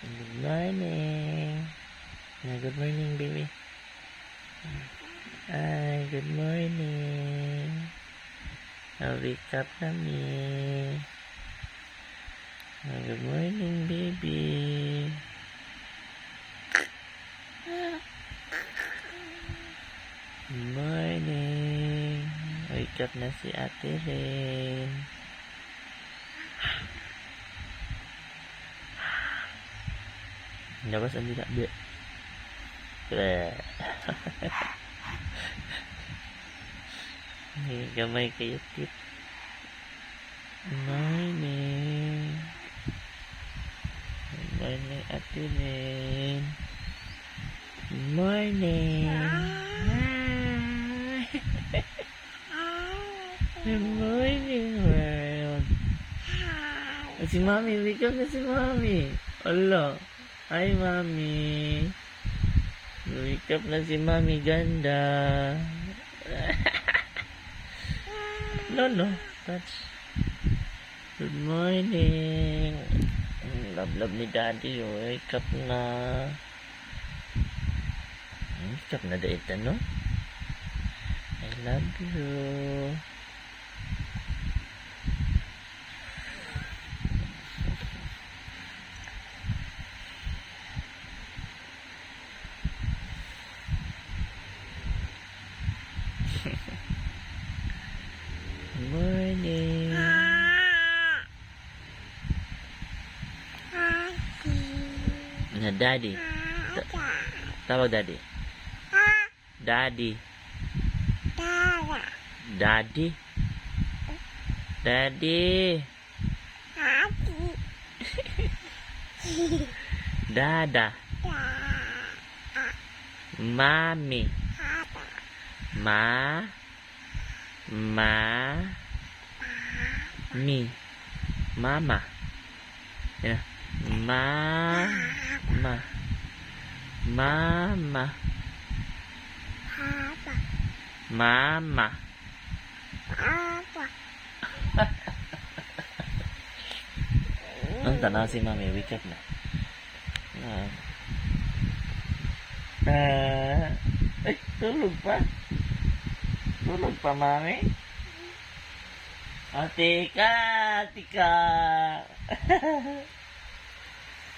Good morning. Good morning, baby. Ay, good morning. Wake up na me. Good morning, baby. Good morning. Wake up na si Ate Ren. Labas ang dila. Gamay kayo, tip. Morning. Good morning, Ate Ren. Good morning. Good morning, world. Si Mami, wake up na si Mami. Allah. Hi, Mami. Wake up na si Mami, ganda. No. Touch. Good morning. Love ni Daddy. Wake up na. Wake up na dahil no? I love you. Morning. Na Daddy. Tawag Daddy. Daddy. Daddy. Daddy. Dada. Mami. Mi. Mama. Yeah. Mama. Mama. Ang tanaw si Mami, wake up na. Ay, tulog pa. Tulog pa, Mami. Tika.